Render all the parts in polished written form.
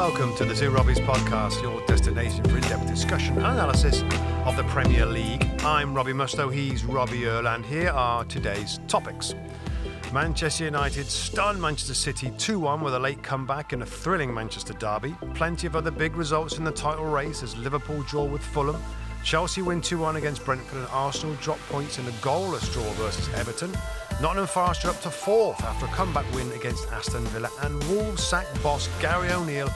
welcome to the Robbies Podcast, your destination for in-depth discussion and analysis of the Premier League. I'm Robbie Mustoe, he's Robbie Earle, and here are today's topics. Manchester United stunned Manchester City 2-1 with a late comeback in a thrilling Manchester derby. Plenty of other big results in the title race as Liverpool draw with Fulham. Chelsea win 2-1 against Brentford and Arsenal drop points in a goalless draw versus Everton. Nottingham Forest are up to 4th after a comeback win against Aston Villa, and Wolves sack boss Gary O'Neill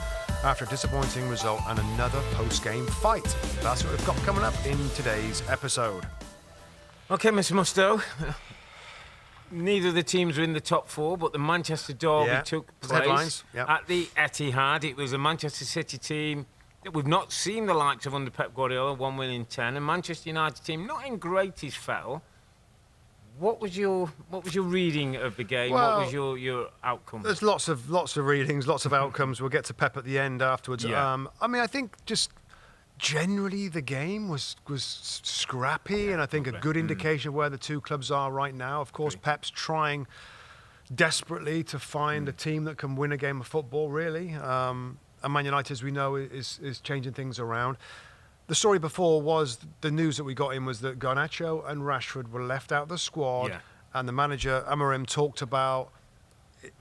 after a disappointing result and another post-game fight. That's what we've got coming up in today's episode. Okay, Mr. Mustoe. Neither of the teams were in the top 4, but the Manchester derby took place at the Etihad. It was a Manchester City team that we've not seen the likes of under Pep Guardiola, 1 win in 10, and Manchester United team not in greatest fettle. What was your reading of the game? Well, what was your outcome? There's lots of readings, lots of outcomes. We'll get to Pep at the end afterwards. Yeah. I think just generally the game was scrappy, and I think a good indication of where the two clubs are right now. Of course, Pep's trying desperately to find a team that can win a game of football, really. And Man United, as we know, is changing things around. The story before was the news that we got in was that Garnacho and Rashford were left out of the squad, and the manager, Amorim, talked about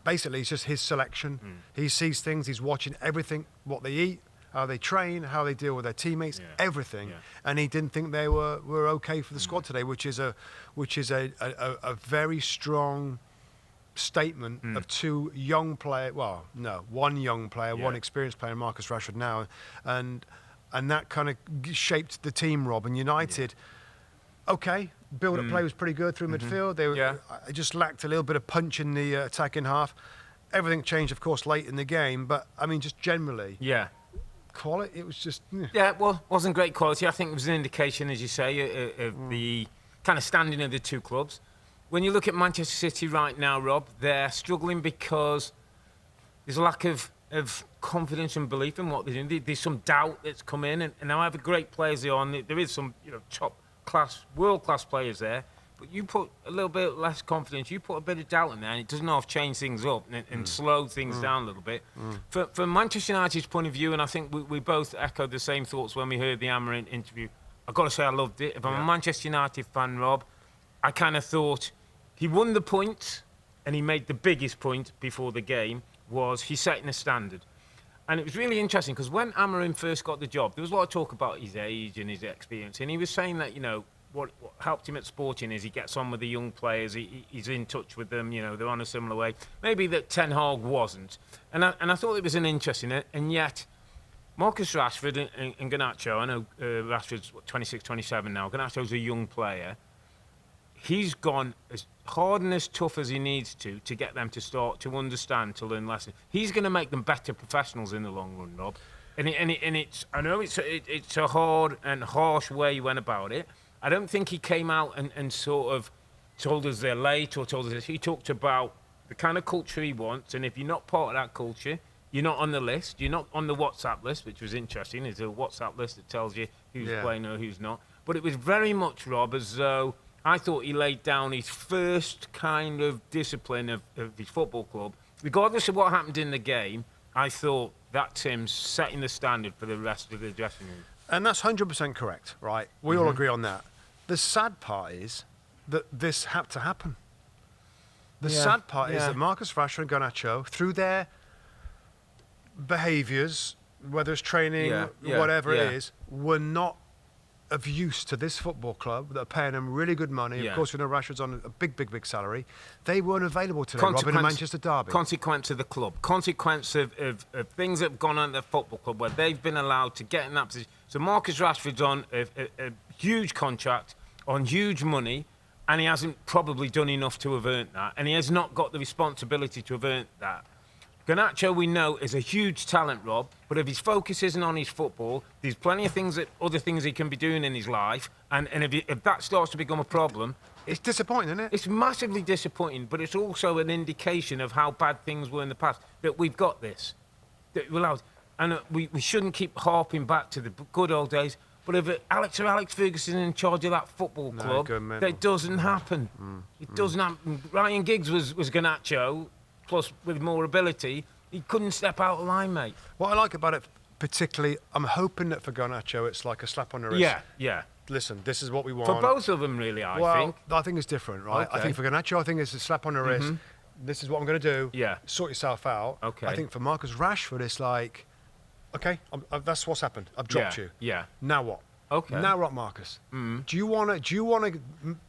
basically it's just his selection. He sees things, he's watching everything, what they eat, how they train, how they deal with their teammates, everything. And he didn't think they were okay for the squad today, which is a very strong statement of two young players. Well, no, one young player, one experienced player, Marcus Rashford now, and that kind of shaped the team, Rob. And United, build-up play was pretty good through midfield. They just lacked a little bit of punch in the attacking half. Everything changed, of course, late in the game, but I mean, just generally. Quality, it was just... Well, wasn't great quality. I think it was an indication, as you say, of the kind of standing of the two clubs. When you look at Manchester City right now, Rob, they're struggling because there's a lack of confidence and belief in what they're doing. There's some doubt that's come in, and however great players they are, there is some top-class, world-class players there, but you put a little bit less confidence, you put a bit of doubt in there, and it doesn't half change things up and slow things down a little bit. From Manchester United's point of view, and I think we both echoed the same thoughts when we heard the Amorim interview, I've got to say I loved it. If I'm a Manchester United fan, Rob, I kind of thought he won the point, and he made the biggest point before the game, was he's setting a standard. And it was really interesting because when Amorim first got the job, there was a lot of talk about his age and his experience, and he was saying that, what helped him at Sporting is he gets on with the young players, he's in touch with them, they're on a similar way. Maybe that Ten Hag wasn't. And I thought it was an interesting, and yet Marcus Rashford and Garnacho, I know Rashford's 26, 27 now, Garnacho's a young player. He's gone as hard and as tough as he needs to get them to start to understand, to learn lessons. He's going to make them better professionals in the long run, Rob. And it's I know it's a hard and harsh way he went about it. I don't think he came out and sort of told us they're late or told us this. He talked about the kind of culture he wants, and if you're not part of that culture, you're not on the list. You're not on the WhatsApp list, which was interesting. There's a WhatsApp list that tells you who's playing or who's not. But it was very much, Rob, as though I thought he laid down his first kind of discipline of his football club. Regardless of what happened in the game, I thought that's him setting the standard for the rest of the dressing room. And that's 100% correct, right? We all agree on that. The sad part is that this had to happen. The sad part is that Marcus Rashford and Garnacho, through their behaviours, whether it's training, whatever it is, were not of use to this football club that are paying them really good money. Of course, we know Rashford's on a big salary. They weren't available today, Rob, in a Manchester derby. Consequence of the club. Consequence of things that have gone on at the football club where they've been allowed to get in that position. So Marcus Rashford's on a huge contract, on huge money, and he hasn't probably done enough to have earned that. And he has not got the responsibility to have earned that. Garnacho, we know, is a huge talent, Rob, but if his focus isn't on his football, there's plenty of other things he can be doing in his life, and if that starts to become a problem... It's disappointing, isn't it? It's massively disappointing, but it's also an indication of how bad things were in the past, that we've got this. That we're allowed, and we shouldn't keep harping back to the good old days, but if Alex Ferguson in charge of that football club, that doesn't happen. It doesn't happen. Ryan Giggs was Garnacho, plus with more ability, He couldn't step out of line, mate. What I like about it, particularly, I'm hoping that for Garnacho, it's like a slap on the wrist. Yeah. Listen, this is what we want. For both of them, really, I think. I think it's different, right? Okay. I think for Garnacho, I think it's a slap on the wrist. This is what I'm going to do. Yeah. Sort yourself out. Okay. I think for Marcus Rashford, it's like, okay, that's what's happened. I've dropped you. Yeah. Now what? Okay. Now what, Marcus? Do you want to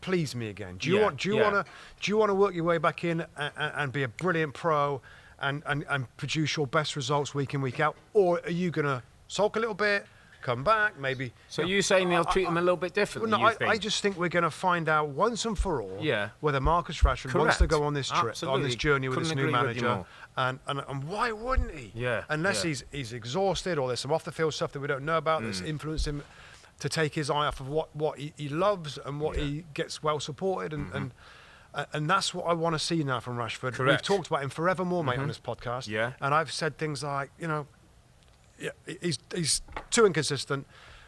please me again? Do you want to work your way back in and be a brilliant pro and produce your best results week in, week out, or are you going to sulk a little bit? Come back, maybe. So you're saying they'll treat him a little bit differently? Well, no, I just think we're going to find out once and for all whether Marcus Rashford wants to go on this trip, on this journey with this new manager, and why wouldn't he? Yeah. Unless he's exhausted or there's some off the field stuff that we don't know about that's influenced him to take his eye off of what he loves and what he gets well supported and that's what I want to see now from Rashford. Correct. We've talked about him forevermore, mate, on this podcast. Yeah. And I've said things like, he's too inconsistent.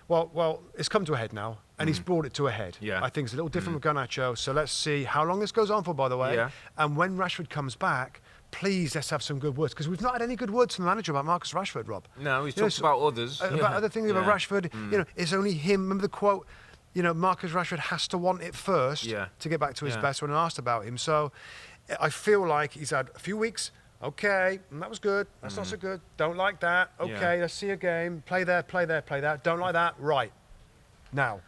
Well, it's come to a head now, and he's brought it to a head. Yeah. I think it's a little different with Garnacho, so let's see how long this goes on for, by the way. Yeah. And when Rashford comes back, please let's have some good words, because we've not had any good words from the manager about Marcus Rashford, Rob. No, he's talked about others. About other things about Rashford. It's only him. Remember the quote? Marcus Rashford has to want it first to get back to his best when asked about him. So I feel like he's had a few weeks. Okay, that was good. That's not so good. Don't like that. Okay, let's see a game. Play there, play there, play that. Don't like that. Right. Now.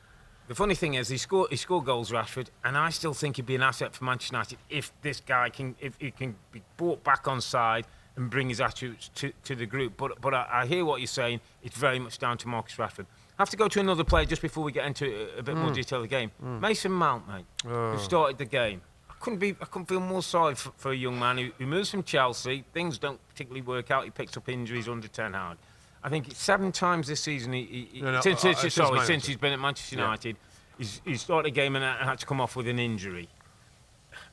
The funny thing is, he scored goals, Rashford, and I still think he'd be an asset for Manchester United if this guy if he can be brought back on side and bring his attributes to the group. But I hear what you're saying. It's very much down to Marcus Rashford. I have to go to another player just before we get into a bit more detail of the game. Mason Mount, mate, who started the game. I couldn't feel more sorry for a young man who moves from Chelsea. Things don't particularly work out. He picks up injuries under Ten Hag. I think it's 7 times this season since he's been at Manchester United, he's started a game and had to come off with an injury.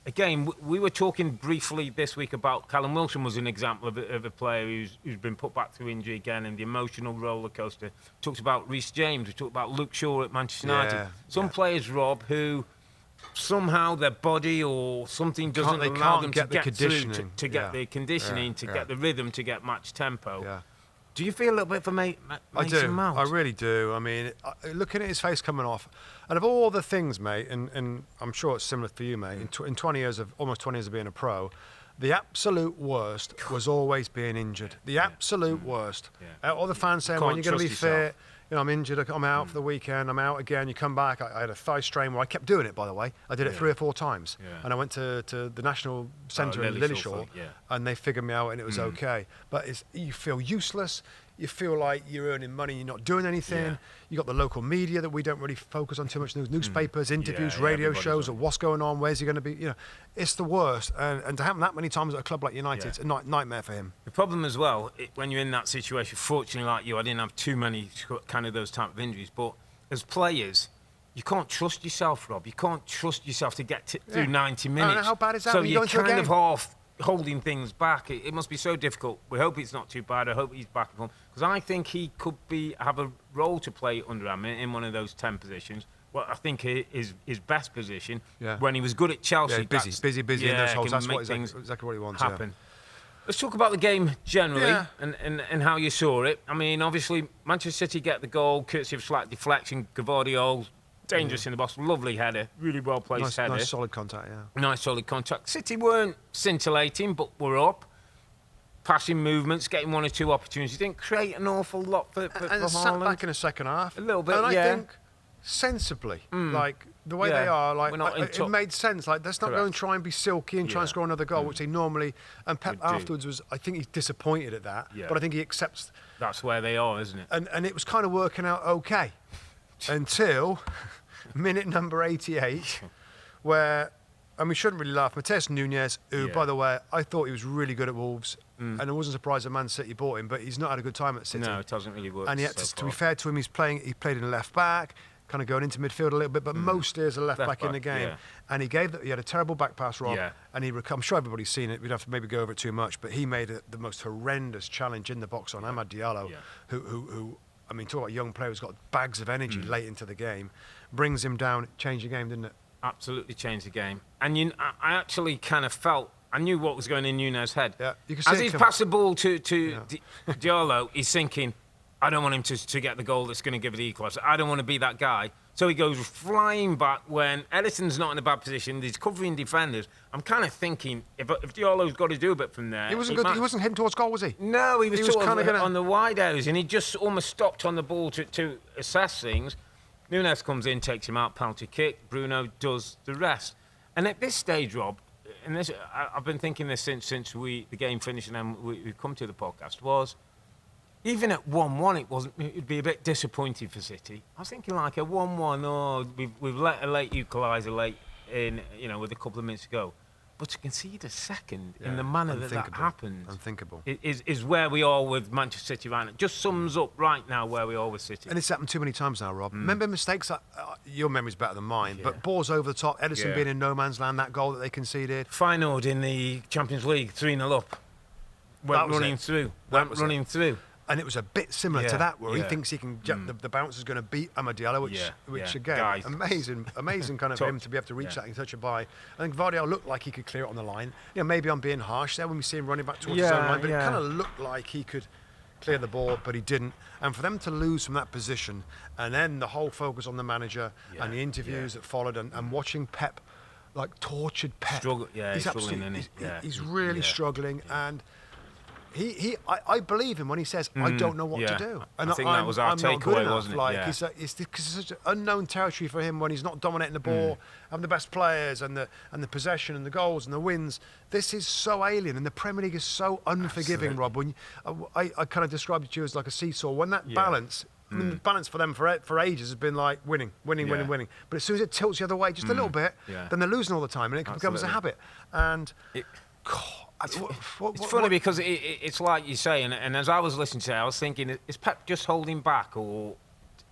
Again, we were talking briefly this week about Callum Wilson was an example of a player who's been put back through injury again, and the emotional roller coaster. Talked about Reece James. We talked about Luke Shaw at Manchester United. Some players, Rob, who somehow their body or something doesn't allow them to get the conditioning, to get the rhythm, to get match tempo. Yeah. Do you feel a little bit for Mason Mount? I really do. I mean, looking at his face coming off, and of all the things, mate, and I'm sure it's similar for you, mate, in 20 years of being a pro, the absolute worst was always being injured. The absolute worst. Yeah. All the fans saying, when you're going to be fit, I'm injured, I'm out for the weekend, I'm out again, you come back. I had a thigh strain where I kept doing it, by the way. I did it 3 or 4 times. Yeah. And I went to the National Centre in Lillishall, and they figured me out and it was okay. But you feel useless. You feel like you're earning money, you're not doing anything. Yeah. You got the local media that we don't really focus on too much. Newspapers, interviews, radio shows of what's going on, where's he going to be. It's the worst. And to happen that many times at a club like United, it's a nightmare for him. The problem as well, when you're in that situation, fortunately like you, I didn't have too many kind of those type of injuries. But as players, you can't trust yourself, Rob. You can't trust yourself to get through 90 minutes. How bad is that? So you're kind of half holding things back. It must be so difficult. We hope it's not too bad. I hope he's back at home, because I think he could have a role to play under him in one of those 10 positions. Well, I think his best position when he was good at Chelsea. Busy in those holes. That's exactly what he wants. Happen. Let's talk about the game generally and how you saw it. I mean, obviously Manchester City get the goal courtesy of slight deflection. Gvardiol, dangerous in the box, lovely header, really well placed header. Nice solid contact, Nice solid contact. City weren't scintillating, but were up. Passing movements, getting 1 or 2 opportunities. Didn't create an awful lot for Haaland. Sat back in the second half. A little bit, and I think sensibly, like the way they are, like it made sense. Like let's not go and try and be silky and try and score another goal, which they normally. And Pep afterwards was, I think he's disappointed at that, but I think he accepts. That's where they are, isn't it? And it was kind of working out okay until minute number 88, where. And we shouldn't really laugh. Mateus Nunes, who, by the way, I thought he was really good at Wolves, and I wasn't surprised that Man City bought him, but he's not had a good time at City. No, it hasn't really worked. And to be fair to him, he played in the left back, kind of going into midfield a little bit, but mostly as a left back in the game. And he had a terrible back pass, Rob, and I'm sure everybody's seen it. We'd have to maybe go over it too much, but he made the most horrendous challenge in the box on Amad Diallo, who I mean, talk about a young player who's got bags of energy late into the game, brings him down, changed the game, didn't it? Absolutely changed the game. And I actually kind of felt I knew what was going in Nunes' head. Yeah, you can see as he's passed the ball to Diallo, he's thinking, I don't want him to get the goal that's going to give it the equaliser. I don't want to be that guy. So he goes flying back when Edison's not in a bad position. He's covering defenders. I'm kind of thinking, if Diallo's got to do a bit from there... He wasn't heading towards goal, was he? No, he was sort of on the wide areas, and he just almost stopped on the ball to assess things. Nunes comes in, takes him out, penalty kick. Bruno does the rest. And at this stage, Rob, and this, I've been thinking this since the game finished and then we've come to the podcast, was... Even at 1-1, it'd be a bit disappointing for City. I was thinking like a 1-1, we've let a late equaliser late in, with a couple of minutes to go. But to concede a second in the manner that happened is where we are with Manchester City right now. Just sums up right now where we are with City. And it's happened too many times now, Rob. Remember mistakes? Your memory's better than mine, but balls over the top, Edison being in no man's land, that goal that they conceded. Feyenoord in the Champions League, 3-0 up. Went running through. And it was a bit similar to that, where he thinks he can the bouncer's going to beat Amadiello, which again, guys. amazing kind of him to be able to reach that and touch it by. I think Vardy looked like he could clear it on the line. Maybe I'm being harsh there when we see him running back towards his own line, but it kind of looked like he could clear the ball, but he didn't. And for them to lose from that position, and then the whole focus on the manager and the interviews that followed, and watching Pep, like tortured Pep. He's really struggling, and I believe him when he says, I don't know what to do. And I think that was our takeaway, wasn't it? It's such unknown territory for him when he's not dominating the ball, having the best players and the possession and the goals and the wins. This is so alien, and the Premier League is so unforgiving, Rob. When I kind of described it to you as like a seesaw. When that balance... I mean, the balance for them for ages has been like winning. But as soon as it tilts the other way just a little bit, then they're losing all the time, and it becomes a habit. And... It's funny because it's like you say, and as I was listening to it, I was thinking, is Pep just holding back, or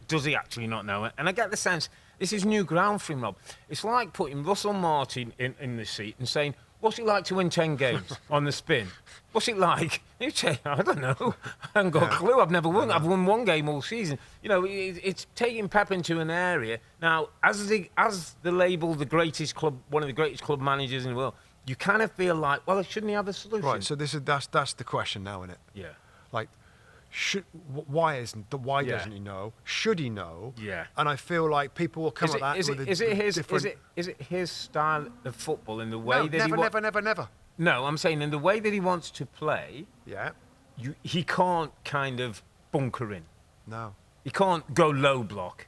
does he actually not know it? And I get the sense this is new ground for him, Rob. It's like putting Russell Martin in the seat and saying, what's it like to win 10 games on the spin? What's it like? You say, I don't know. I haven't got a clue. I've never won. I've won one game all season. It's taking Pep into an area. Now, as the label, the greatest club, one of the greatest club managers in the world, you kind of feel like, well, shouldn't he have a solution? Right, so that's the question now, isn't it? Yeah. Like, why doesn't he know? Should he know? Yeah. And I feel like people will come at that is it his style of football in the way that never. No, I'm saying in the way that he wants to play. Yeah. He can't kind of bunker in. No. He can't go low block.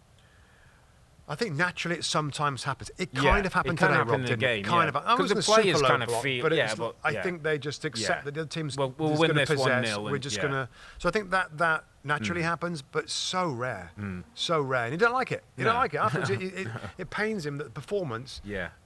I think naturally it sometimes happens. It kind of happened today, Rob, didn't it? Kind of. I was the players kind of feel, but I think they just accept that the other team's we'll win this possess. 1-0. We're just going to... So I think that naturally happens, but so rare. So rare. And he don't like it. He don't like it. Afterwards, it pains him that the performance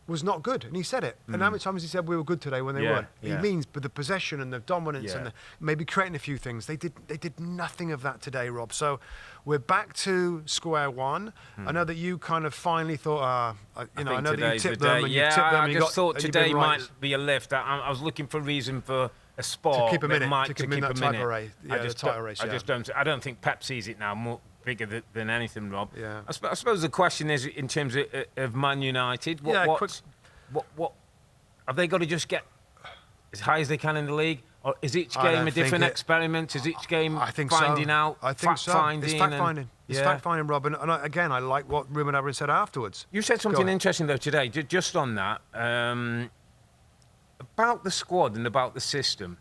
was not good. And he said it. And how many times he said we were good today when they weren't? He means, but the possession and the dominance and maybe creating a few things, they did nothing of that today, Rob. So we're back to square one. I know that you kind of finally thought, I know that you tipped them and you tipped them. I just thought today might be a lift. I was looking for a reason for a spot to keep him in it, to keep him in that title race. I don't think Pep sees it now more bigger than anything, Rob. Yeah. I suppose the question is in terms of Man United. What have they got to just get as high as they can in the league? Or is each game a different experiment? Is each game finding out? I think so. It's fact-finding. It's fact-finding, Rob. And I like what Ruben Amorim said afterwards. You said something interesting, though, today, just on that, about the squad and about the system.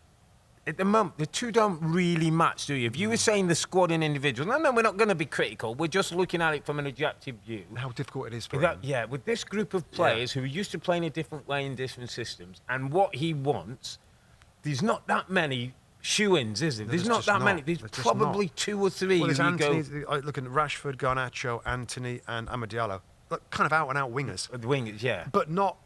At the moment, the two don't really match, do you? If you were saying the squad and individuals, no, we're not going to be critical. We're just looking at it from an objective view. How difficult it is for him. Yeah, with this group of players who are used to playing a different way in different systems, and what he wants... There's not that many shoe-ins, is there? There's not that many. There's probably two or three. Well, there's Anthony, looking at Rashford, Garnacho, Anthony, and Amadiello. Kind of out-and-out wingers. The wingers, yeah. But not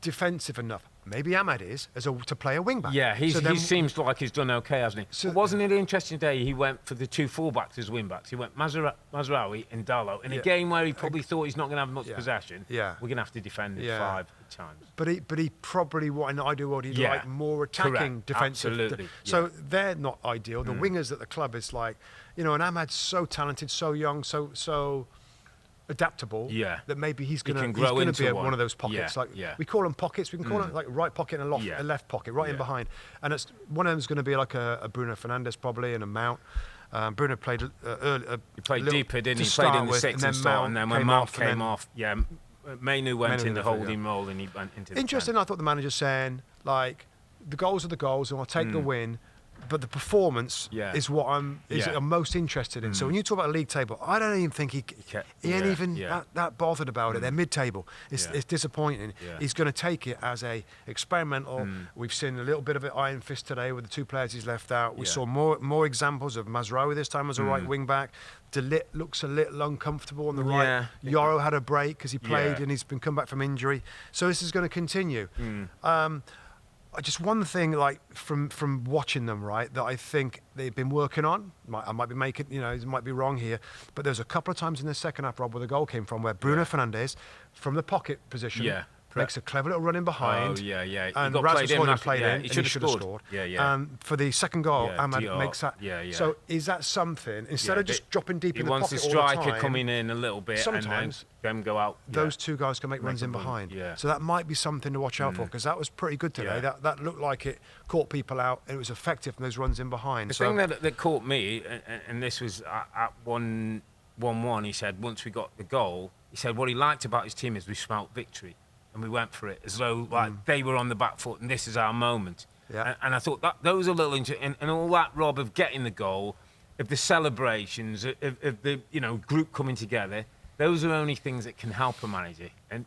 defensive enough. Maybe Ahmad is to play a wing-back. Yeah, he seems like he's done okay, hasn't he? So, wasn't it interesting today he went for the two full-backs as wing-backs? He went Mazraoui and Darlow. In a game where he probably thought he's not going to have much possession, we're going to have to defend it 5 times. But he probably, in an ideal world, he'd like more attacking defensive. Absolutely. So they're not ideal. The wingers at the club is like, and Ahmad's so talented, so young, so adaptable. Yeah. That maybe he's He going can to grow be into one of those pockets. We call them pockets. We can call them like a right pocket and a left pocket, right in behind. And it's one of them is going to be like a Bruno Fernandes probably and a Mount. Bruno played early. He played deeper, didn't he? He played in the sixth and then when Mount came off, Mainu went in the holding role and he went into the Interesting, 10. I thought the manager saying, like, the goals are the goals and I'll take the win, but the performance is what I'm most interested in. So when you talk about a league table, I don't even think he ain't even that bothered about it. They're mid-table. It's disappointing. Yeah. He's going to take it as a experimental. We've seen a little bit of it iron fist today with the 2 players he's left out. We saw more examples of Mazraoui this time as a right wing back. De Ligt looks a little uncomfortable on the right. Yoro had a break because he played and he's been come back from injury. So this is going to continue. Just one thing, like from watching them, right, that I think they've been working on. I might be making, it might be wrong here, but there's a couple of times in the second half, Rob, where the goal came from, where Bruno Fernandes, from the pocket position, makes a clever little run in behind. And Rasmus Højlund played in, he and he should have scored. And for the second goal, Ahmad makes that. So is that something, instead of just dropping deep in the pocket all the time? He wants the striker coming in a little bit sometimes, and then go out. Those 2 guys can make runs in behind. So that might be something to watch out for, because that was pretty good today. That looked like it caught people out, and it was effective from those runs in behind. The thing that caught me, and this was at 1-1, he said, once we got the goal, he said what he liked about his team is we smelt victory. And we went for it as though they were on the back foot and this is our moment. And I thought that those are little and all that, Rob, of getting the goal, of the celebrations, of the group coming together. Those are only things that can help a manager. And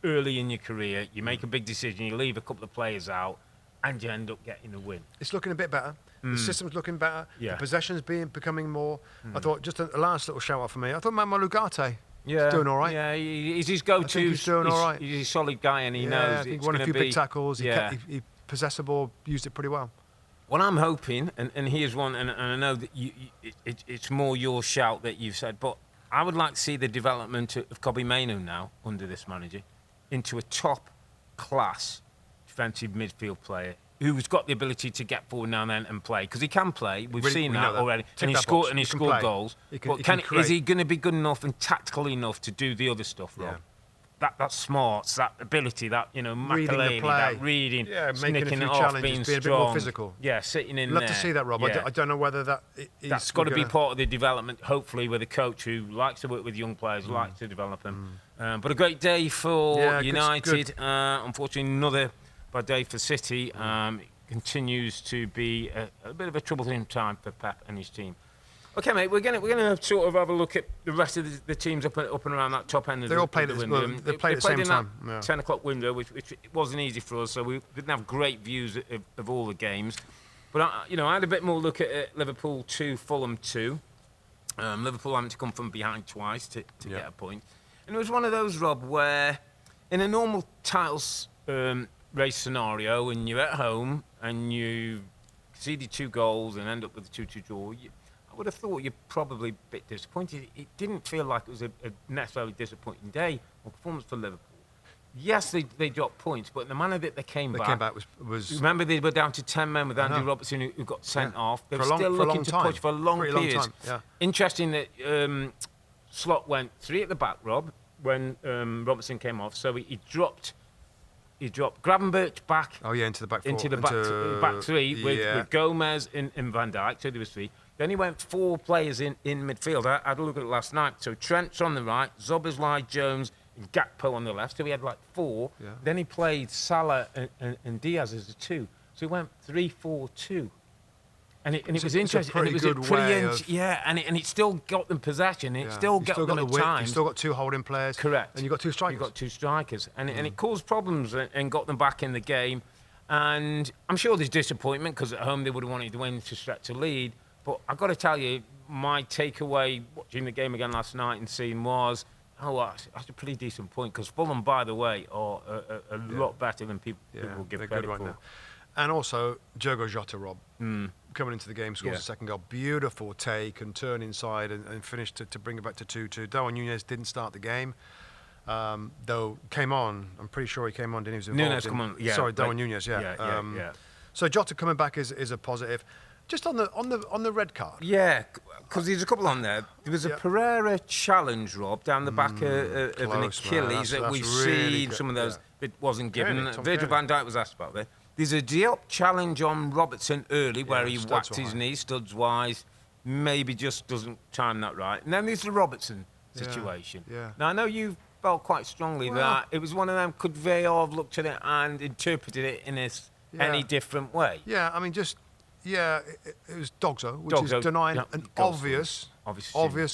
early in your career, you make a big decision, you leave a couple of players out, and you end up getting the win. It's looking a bit better. The system's looking better. The possession's becoming more. I thought just a last little shout out for me. I thought Mamadou Ugarte. He's doing all right. Yeah, he's his go-to. He's doing all right. He's a solid guy, and he knows. I think he won a few big tackles. He possessed the ball, used it pretty well. What I'm hoping, and here's one, and I know that it's more your shout that you've said, but I would like to see the development of Kobbie Mainoo now under this manager into a top-class defensive midfield player who's got the ability to get forward now and then and play, because he can play. We've seen that already, and he scored goals. Is he going to be good enough and tactical enough to do the other stuff, Rob? That smarts, that ability, that Makaleli, that reading, snicking it off, being strong, a bit more physical. Sitting in Love there. to see that, Rob. I don't know whether that's got to be part of the development. Hopefully, with a coach who likes to work with young players, likes to develop them. But a great day for United. Unfortunately, another bad day for City. It continues to be a bit of a troublesome time for Pep and his team. Okay, mate, we're gonna sort of have a look at the rest of the teams up and around that top end of the window. They played at the same time. That 10 o'clock window, which wasn't easy for us, so we didn't have great views of all the games. But I had a bit more look at Liverpool 2, Fulham 2. Liverpool having to come from behind twice to get a point. And it was one of those, Rob, where in a normal titles race scenario, and you're at home and you conceded 2 goals and end up with a 2-2 draw, I would have thought you're probably a bit disappointed. It didn't feel like it was a necessarily disappointing day or performance for Liverpool. Yes, they dropped points, but in the manner that they came back was... Remember, they were down to 10 men with Andy Robertson, who got sent off. They were still looking to push for a long period. Interesting that Slot went 3 at the back, Rob, when Robertson came off. So he dropped Gravenberch back. Into the back four. Into the back 3 with Gomez and Van Dijk. So there was 3. Then he went 4 players in midfield. I had a look at it last night. So Trent's on the right, Szoboszlai, Jones, and Gakpo on the left. So he had like 4. Yeah. Then he played Salah and Diaz as a 2. So he went 3-4-2. And it was interesting. And it was a pretty good way of... and it still got them possession. It still got them at times. You still got 2 holding players. Correct. And you got 2 strikers. You got 2 strikers. And it caused problems and got them back in the game. And I'm sure there's disappointment, because at home they would have wanted to win to stretch a lead. But I've got to tell you, my takeaway watching the game again last night and seeing was, that's a pretty decent point, because Fulham, by the way, are a lot better than people will give credit for. Now. And also, Diogo Jota, Rob, coming into the game, scores a second goal. Beautiful take and turn inside and finished to bring it back to 2-2. Darwin Núñez didn't start the game, though came on. I'm pretty sure he came on, didn't he? Núñez come on, Sorry, Darwin Núñez, Yeah. So Jota coming back is a positive. Just on the red card. Yeah, because there's a couple on there. There was a Pereira challenge, Rob, down the back of an Achilles that we've really seen. Some of those it wasn't given. Virgil Virgil van Dijk was asked about that. There's a Diop challenge on Robertson early where he whacked his knee studs-wise. Maybe just doesn't time that right. And then there's the Robertson situation. Yeah. Now, I know you felt quite strongly that it was one of them. Could VAR have looked at it and interpreted it in any different way? Yeah, I mean, it was Dogso, which is denying an obvious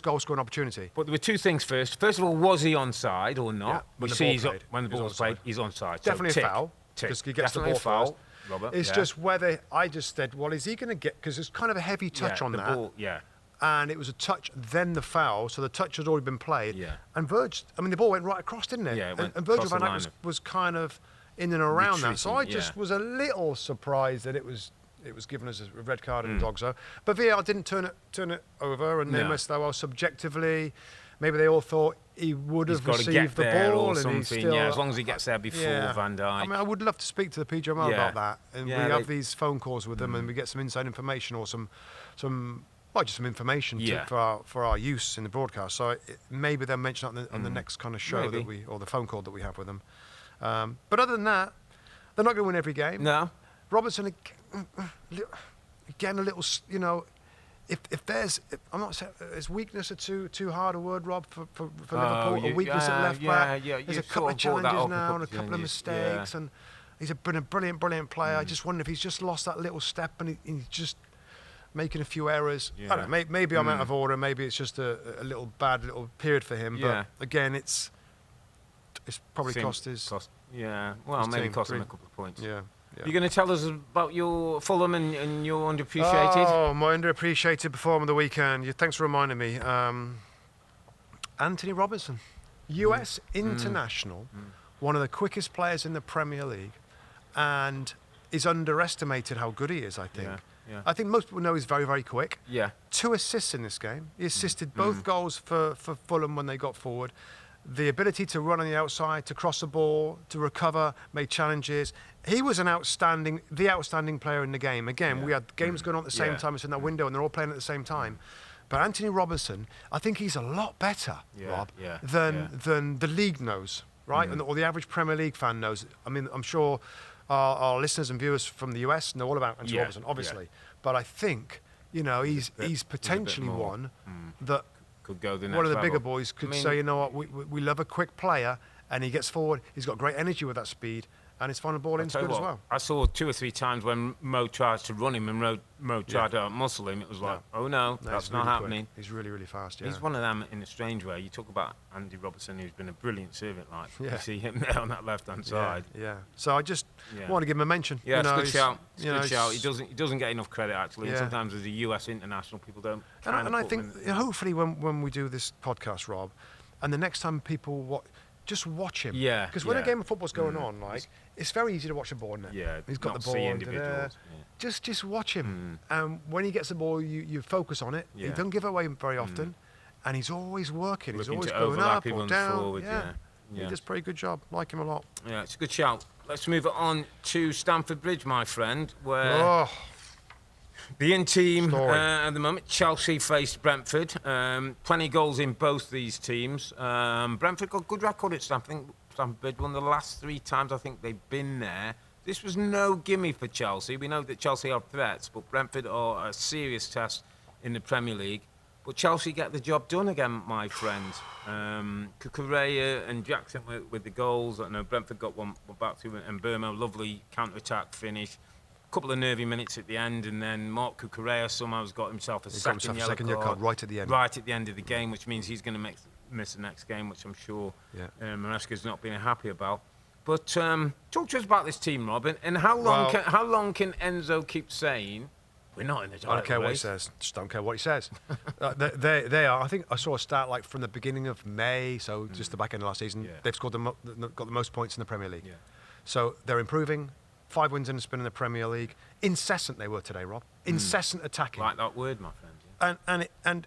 goal-scoring opportunity. But there were two things first. First of all, was he onside or not? Yeah, When the ball was played, he's onside. Definitely so a foul, because he gets Definitely the ball first. Robert, it's just whether I just said, well, is he going to get, because it's kind of a heavy touch on that. Ball, and it was a touch, then the foul, so the touch had already been played. Yeah. And the ball went right across, didn't it? Yeah, and Virgil van Dijk was kind of in and around that. So I just was a little surprised that it was given as a red card in Dogso. But VAR didn't turn it over, and they must, well, subjectively, maybe they all thought he would have received the ball, or something. Still, as long as he gets there before Van Dijk. I mean, I would love to speak to the PGMO about that, and we have these phone calls with them, and we get some inside information or some information for our use in the broadcast. So maybe they'll mention that on the next kind of show or the phone call that we have with them. But other than that, they're not going to win every game. No. Robertson again a little, if there's, I'm not saying is weakness too hard a word, Rob, for Liverpool. A weakness at left back. There's a couple of challenges now and a couple of mistakes, and he's been a brilliant player. I just wonder if he's just lost that little step and he's just making a few errors. I don't know. Maybe I'm out of order. Maybe it's just a little bad period for him. But again, it's probably cost his. Well, maybe cost him a couple of points. Yeah. You're going to tell us about your Fulham and your underappreciated? Oh, my underappreciated performer of the weekend. Thanks for reminding me. Anthony Robinson, US international, one of the quickest players in the Premier League, and is underestimated how good he is, I think. Yeah. I think most people know he's very, very quick. Yeah. 2 assists in this game. He assisted both goals for Fulham when they got forward. The ability to run on the outside, to cross the ball, to recover, make challenges. He was the outstanding player in the game. Again, we had games going on at the same time. It's in that window, and they're all playing at the same time. But Anthony Robinson, I think he's a lot better, Rob, than the league knows, right? Or the average Premier League fan knows. I mean, I'm sure our listeners and viewers from the US know all about Anthony Robinson, obviously. But I think, he's potentially one that could go the next one of the level. bigger boys could say, you know what, we love a quick player, and he gets forward. He's got great energy with that speed, and his final ball in's good as well. I saw 2 or 3 times when Mo tries to run him and Mo tried to muscle him. It was like, oh no, that's not happening. He's really, really fast. He's one of them in a strange way. You talk about Andy Robertson, who's been a brilliant servant. You see him there on that left-hand side. Yeah. So I just want to give him a mention. Yeah, it's a good shout. It's a good shout. He doesn't get enough credit actually. And sometimes as a US international, people don't. And I think hopefully when we do this podcast, Rob, and the next time people just watch him. Yeah. Because when a game of football's going on, it's very easy to watch a ball, isn't it? Yeah. He's got the ball. Individuals. Just watch him. And when he gets the ball, you focus on it. He don't give it away very often. And he's always working. He's always going up or down. Forward, He does a pretty good job. Like him a lot. Yeah, it's a good shout. Let's move it on to Stamford Bridge, my friend, where the in-team at the moment, Chelsea faced Brentford. Plenty of goals in both these teams. Brentford got a good record at Stamford Bridge. One of the last 3 times I think they've been there. This was no gimme for Chelsea. We know that Chelsea are threats, but Brentford are a serious test in the Premier League. But Chelsea get the job done again, my friends. Cucurella and Jackson with the goals. I know Brentford got one back to and Burma, lovely counter-attack finish. Couple of nervy minutes at the end, and then Mark Cucurella somehow's got himself a second yellow card right at the end. Right at the end of the game, which means he's going to miss the next game, which I'm sure Maresca's not been happy about. But talk to us about this team, Robin, and how long can Enzo keep saying we're not in the title I don't care race? what he says. Just don't care what he says. They are. I think I saw a stat from the beginning of May, so just the back end of last season. They've scored got the most points in the Premier League. So they're improving. 5 wins in a spin in the Premier League. Incessant they were today, Rob. Incessant attacking. Like that word, my friend. And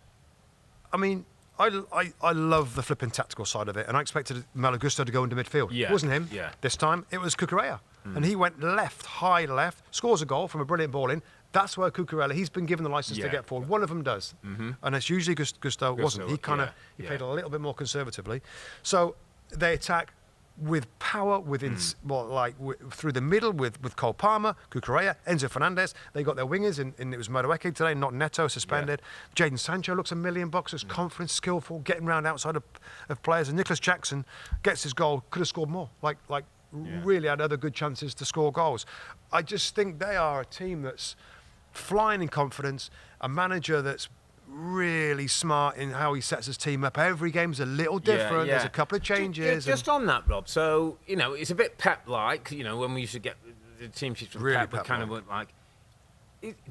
I mean, I love the flipping tactical side of it, and I expected Malagusto to go into midfield. It wasn't him. This time it was Cucurella, and he went high left, scores a goal from a brilliant ball in. That's where Cucurella, he's been given the license to get forward. One of them does. And it's usually Gusto wasn't. He kind of played a little bit more conservatively. So they attack with power through the middle with Cole Palmer, Cucurella, Enzo Fernandez. They got their wingers, and it was Modueke today, not Neto, suspended. Jadon Sancho looks $1 million, is confident, skillful, getting around outside of players. And Nicholas Jackson gets his goal, could have scored more, really had other good chances to score goals. I just think they are a team that's flying in confidence, a manager that's really smart in how he sets his team up. Every game's a little different. There's a couple of changes. Just on that, Rob. So, it's a bit Pep-like, when we used to get the team sheets from really Pep kind of like.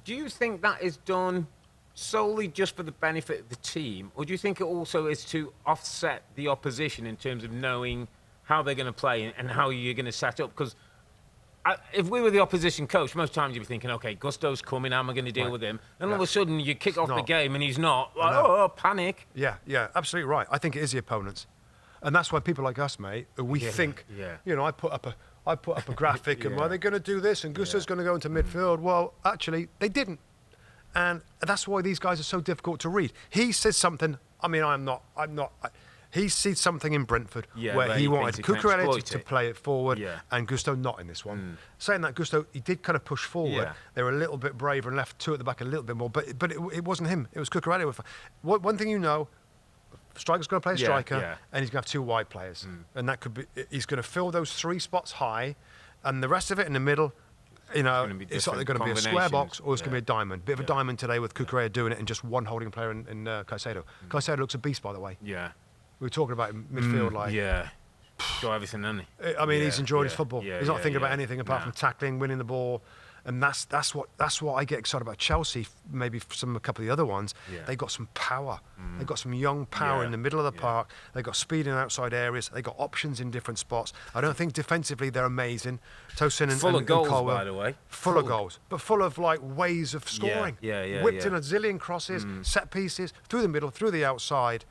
Do you think that is done solely just for the benefit of the team, or do you think it also is to offset the opposition in terms of knowing how they're going to play and how you're going to set up? Because if we were the opposition coach, most times you'd be thinking, okay, Gusto's coming, how am I going to deal with him? And all of a sudden, you kick off the game and he's not. Panic. Yeah, absolutely right. I think it is the opponents. And that's why people like us, mate, we think, I put up a graphic and, well, they're going to do this and Gusto's going to go into midfield. Well, actually, they didn't. And that's why these guys are so difficult to read. He says something, he sees something in Brentford where he wanted Cucurella to play it forward and Gusto not in this one. Saying that, Gusto, he did kind of push forward. They were a little bit braver and left two at the back a little bit more, but it wasn't him. It was Cucurella. One thing striker's going to play a striker and he's going to have two wide players. And that could be, he's going to fill those three spots high and the rest of it in the middle, it's either going to be a square box or it's going to be a diamond. Bit of a diamond today with Cucurella doing it and just one holding player in Caicedo. Caicedo looks a beast, by the way. Yeah. We were talking about midfield, got everything, hasn't he? I mean, he's enjoying his football. He's not thinking about anything apart from tackling, winning the ball, and that's what I get excited about Chelsea. Maybe a couple of the other ones. They got some power. They got some young power in the middle of the park. They got speed in outside areas. They got options in different spots. I don't think defensively they're amazing. Tosin and full of goals, Colwell, by the way. Full of goals, but full of ways of scoring. Whipped in a zillion crosses, set pieces through the middle, through the outside.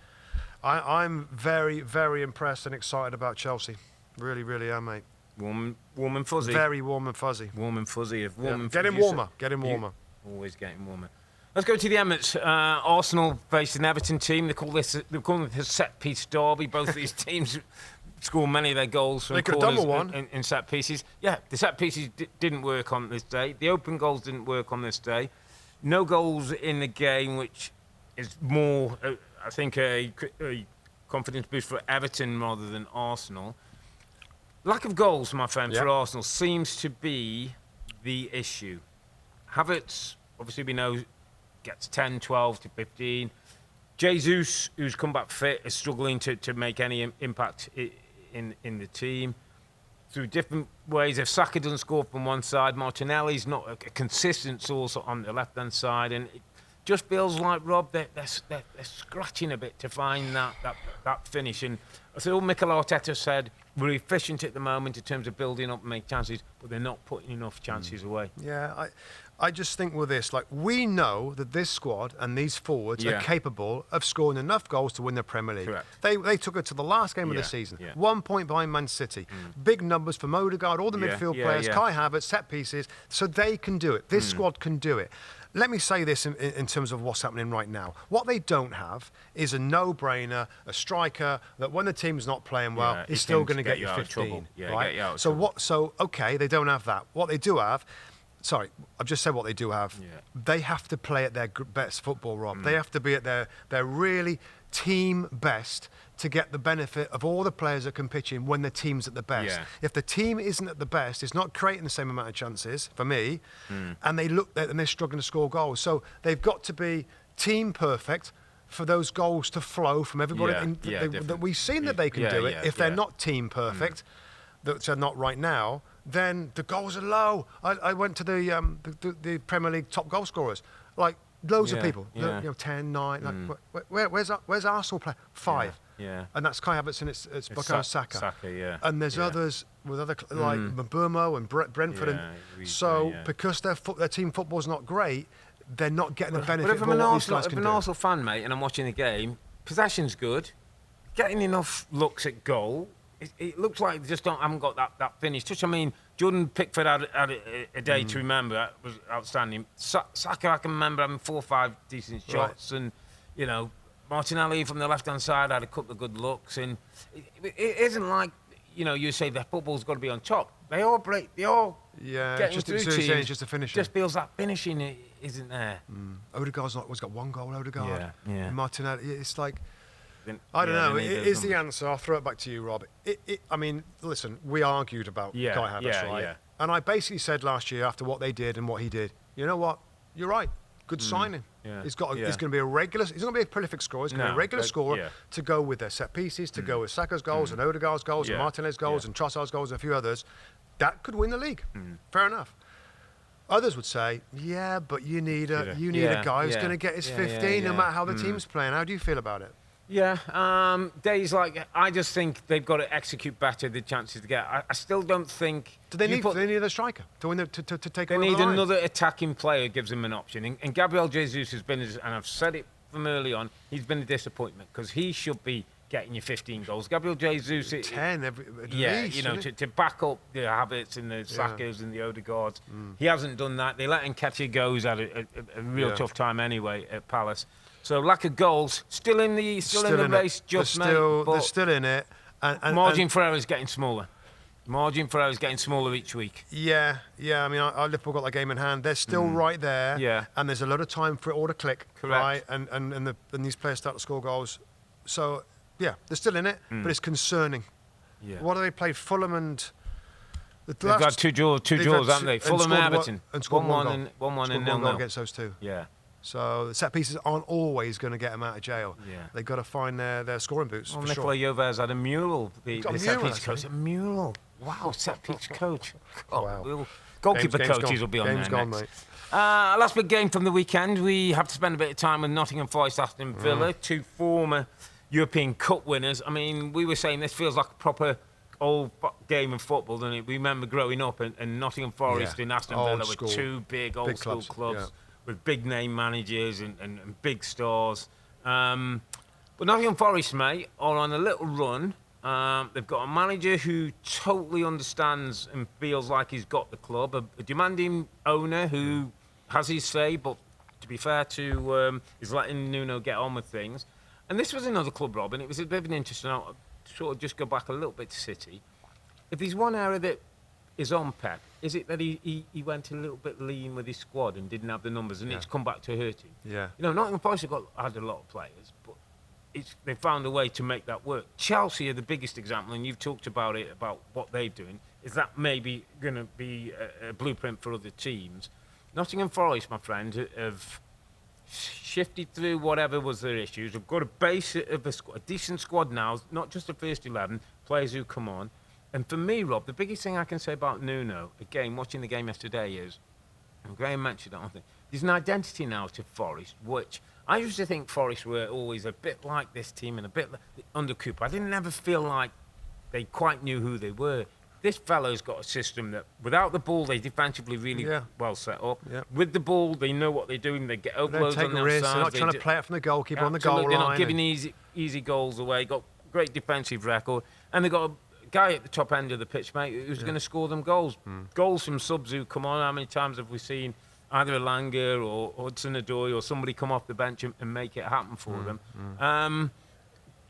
I'm very, very impressed and excited about Chelsea. Really, really am, mate. Warm and fuzzy. Very warm and fuzzy. Warm and fuzzy. Getting warmer. Always getting warmer. Let's go to the Emirates. Arsenal faced an Everton team. They're calling it a set-piece derby. Both of these teams score many of their goals from corners in set pieces. Yeah, the set pieces didn't work on this day. The open goals didn't work on this day. No goals in the game, which is more... I think a confidence boost for Everton rather than Arsenal. Lack of goals, my friend, for Arsenal seems to be the issue. Havertz, obviously we know, gets 10, 12 to 15. Jesus, who's come back fit, is struggling to make any impact in the team. Through different ways, if Saka doesn't score from one side, Martinelli's not a consistent source on the left-hand side, and just feels like, Rob, they're scratching a bit to find that finish. And as Mikel Arteta said, we're efficient at the moment in terms of building up and make chances, but they're not putting enough chances away. Yeah, I just think with this, we know that this squad and these forwards are capable of scoring enough goals to win the Premier League. Correct. They took it to the last game of the season. 1 point behind Man City. Big numbers for Odegaard, all the midfield players, Kai Havertz, set pieces, so they can do it. This squad can do it. Let me say this in terms of what's happening right now. What they don't have is a no-brainer, a striker that when the team's not playing well is still going to get you 15. Right? Okay, they don't have that. What they do have, I've just said what they do have. They have to play at their best football, Rob. They have to be at their really team best to get the benefit of all the players that can pitch in when the team's at the best. If the team isn't at the best, it's not creating the same amount of chances, for me, and they're struggling to score goals. So they've got to be team perfect for those goals to flow from everybody. That we've seen that they can do it. If they're not team perfect, that are not right now, then the goals are low. I went to the Premier League top goal scorers, loads of people, 10, 9. Where's Arsenal play? 5. And that's Kai Havertz and it's Bukayo Saka. And there's others with like Mbeumo and Brentford. Because their team football's not great, they're not getting the benefit of what these guys can do. If I'm an Arsenal fan, mate, and I'm watching the game, possession's good, getting enough looks at goal. It looks like they just haven't got that finish touch. I mean, Jordan Pickford had a day to remember. That was outstanding. Saka, I can remember having 4 or 5 decent shots, and Martinelli from the left-hand side had a couple of good looks. And it isn't like you say the football's got to be on top. They all break. They all getting through teams. Just a finishing. Just feels like finishing isn't there. Odegaard's got 1 goal. Odegaard. Yeah. Martinelli. It's like. I don't know. It is the answer. I'll throw it back to you, Rob. I mean, listen, we argued about Kai Havertz, right? Yeah. And I basically said last year, after what they did and what he did, you know what? You're right. Good signing. Yeah. He's going to be a regular. He's not going to be a prolific scorer. He's going to be a regular scorer to go with their set pieces, to go with Saka's goals and Odegaard's goals and Martinez's goals and Trossard's goals and a few others. That could win the league. Fair enough. Others would say, yeah, but you need a guy who's going to get his 15 no matter how the team's playing. How do you feel about it? Yeah, days like I just think they've got to execute better the chances to get. I still don't think. Do they need a striker to win to take? They need another attacking player gives them an option. And Gabriel Jesus has been, and I've said it from early on, he's been a disappointment because he should be getting you 15 goals. Gabriel Jesus 10 at least, to back up the Havertz and the Sakas and the Odegaards. He hasn't done that. They let Nketiah go, who's had a real tough time anyway at Palace. So lack of goals, still in the race, just mate. They're still in it. And margin for error is getting smaller. Margin for error is getting smaller each week. Yeah. I mean, our Liverpool got that game in hand. They're still right there. Yeah. And there's a lot of time for it all to click. Correct. Right. And these players start to score goals. So yeah, they're still in it, but it's concerning. Yeah. What have they played? Fulham and. They've got two draws, haven't they? Fulham and Everton. And scored 1-1 and 0-0 against those two. Yeah. So the set pieces aren't always going to get them out of jail. Yeah. They've got to find their scoring boots. Well, for Nicola Jover's had a mural. The set piece coach. A mural. Wow, set piece coach. Wow. Goalkeeper coaches will be on Game's there gone, next. mate. Last big game from the weekend. We have to spend a bit of time with Nottingham Forest, Aston Villa, 2 former European Cup winners. I mean, we were saying this feels like a proper old game of football, doesn't it? We remember growing up and Nottingham Forest and Aston Villa were 2 big old school clubs. With big name managers and big stars. But Nottingham Forest, mate, are on a little run. They've got a manager who totally understands and feels like he's got the club. A demanding owner who has his say, but to be fair to, is letting Nuno get on with things. And this was another club, Rob, and it was a bit of an interesting note. Sort of just go back a little bit to City. If there's one area that is on Pep, is it that he went a little bit lean with his squad and didn't have the numbers, and it's come back to hurt him? Yeah. Nottingham Forest had a lot of players, but they found a way to make that work. Chelsea are the biggest example, and you've talked about it, about what they're doing. Is that maybe going to be a blueprint for other teams? Nottingham Forest, my friend, have shifted through whatever was their issues. They've got a base of a decent squad now, not just the first 11, players who come on. And for me, Rob, the biggest thing I can say about Nuno, again, watching the game yesterday is, and Graham mentioned it, I don't think, there's an identity now to Forest, which I used to think Forest were always a bit like this team and a bit under Cooper. I didn't ever feel like they quite knew who they were. This fellow's got a system that, without the ball, they defensively really well set up. Yeah. With the ball, they know what they're doing. They get overloads on the outside. They're not trying to play it from the goalkeeper on the goal line. They're not giving easy goals away. Got great defensive record. And they've got a guy at the top end of the pitch, mate, who's going to score them goals. Goals from subs who come on. How many times have we seen either Elanga or Hudson-Odoi or somebody come off the bench and make it happen for them?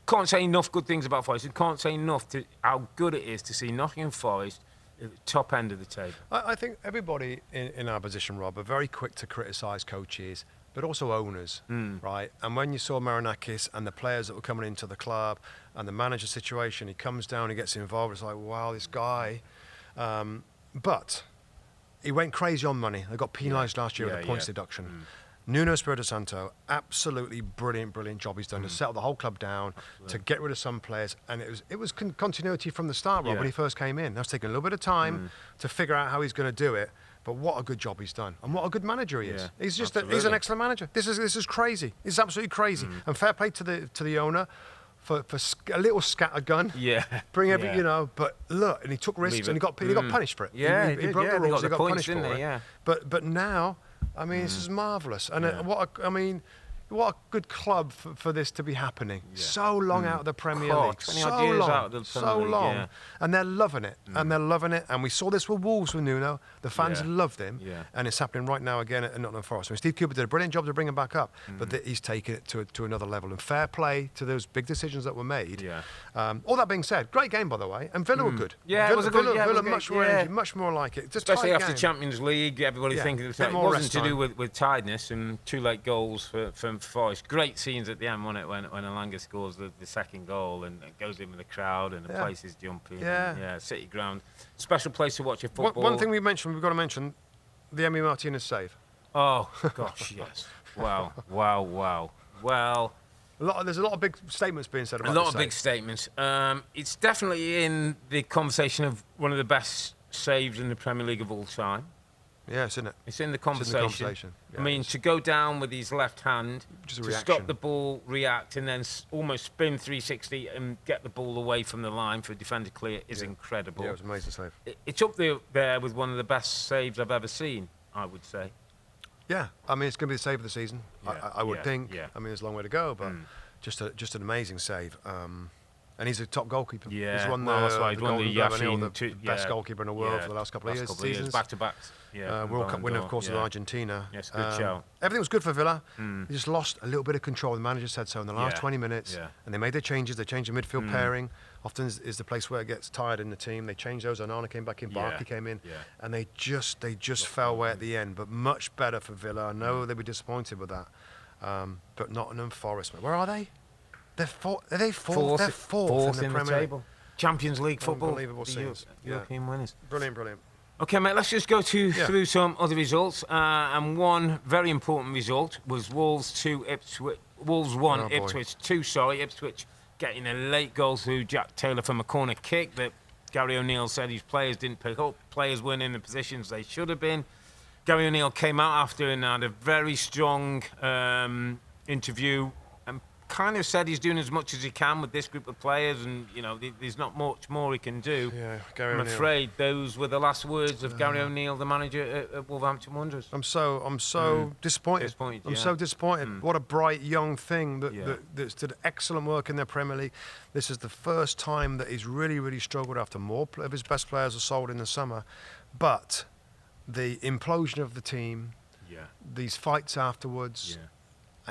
Can't say enough good things about Forest. Can't say enough to how good it is to see Nottingham Forest at the top end of the table. I think everybody in our position, Rob, are very quick to criticise coaches, but also owners, right? And when you saw Marinakis and the players that were coming into the club and the manager situation, he comes down, he gets involved, it's like, wow, this guy. But he went crazy on money. They got penalised last year with a points deduction. Nuno Espirito Santo, absolutely brilliant job he's done to settle the whole club down, to get rid of some players, and it was continuity from the start, Rob, when he first came in. That's taken a little bit of time to figure out how he's going to do it, but what a good job he's done, and what a good manager he is. He's just he's an excellent manager. This is crazy. It's absolutely crazy, and fair play to the owner. For a little scattergun, bring every But look, and he took risks, and he got punished for it. He broke the rules. He got punished for it. But now, I mean, this is marvellous. And what what a good club for this to be happening. Yeah. So long out of the Premier League. 20 odd years out of the Premier League, long. Yeah. And they're loving it. And they're loving it. And we saw this with Wolves with Nuno. The fans loved him. Yeah. And it's happening right now again at Nottingham Forest. I mean, Steve Cooper did a brilliant job to bring him back up, but he's taken it to another level. And fair play to those big decisions that were made. Yeah. All that being said, great game, by the way. And Villa were good. Yeah, Villa, it was a good game. Villa much more energy, much more like it. Just especially after game. Champions League, everybody thinking it wasn't to do with tiredness and 2 late goals from Forest. Great scenes at the end, wasn't it, when Elanga scores the second goal and it goes in with the crowd and the place is jumping. Yeah, City Ground. Special place to watch your football. One thing we've got to mention, the Emi Martinez save. Oh, gosh, yes. Wow. Well... There's a lot of big statements being said about it. A lot of big statements. It's definitely in the conversation of one of the best saves in the Premier League of all time. Yeah, it's in it. It's in the conversation. Yeah, I mean, to go down with his left hand, to stop the ball, react, and then almost spin 360 and get the ball away from the line for a defender clear is incredible. Yeah, it was an amazing save. It's up there with one of the best saves I've ever seen, I would say. Yeah, I mean, it's going to be the save of the season, I would think. Yeah. I mean, there's a long way to go, but just an amazing save. And he's a top goalkeeper. Yeah, he's won the best goalkeeper in the world for the last couple of years. Back to backs. Yeah, World Cup winner, of course, with Argentina. Yes, good show. Everything was good for Villa. They just lost a little bit of control. The manager said so in the last 20 minutes. Yeah. And they made their changes. They changed the midfield pairing. Often is the place where it gets tired in the team. They changed those. Onana came back in. Barkley came in. Yeah. And they just fell away at the end. But much better for Villa. I know they'd be disappointed with that. But Nottingham Forest, where are they? They're fourth. They're fourth in the Premier table. League. Champions League football. Unbelievable scenes. European winners. Brilliant. Okay, mate, let's just go through some other results. And one very important result was Wolves 2, Ipswich. Wolves 1, Ipswich 2, Ipswich getting a late goal through Jack Taylor from a corner kick that Gary O'Neill said his players didn't pick up. Players weren't in the positions they should have been. Gary O'Neill came out after and had a very strong interview and kind of said he's doing as much as he can with this group of players, and there's not much more he can do. Yeah, Gary I'm O'Neill. afraid those were the last words of Gary O'Neill, the manager at Wolverhampton Wanderers. I'm so disappointed. I'm so disappointed. What a bright young thing that's did excellent work in their Premier League. This is the first time that he's really struggled after more of his best players are sold in the summer, but the implosion of the team, these fights afterwards.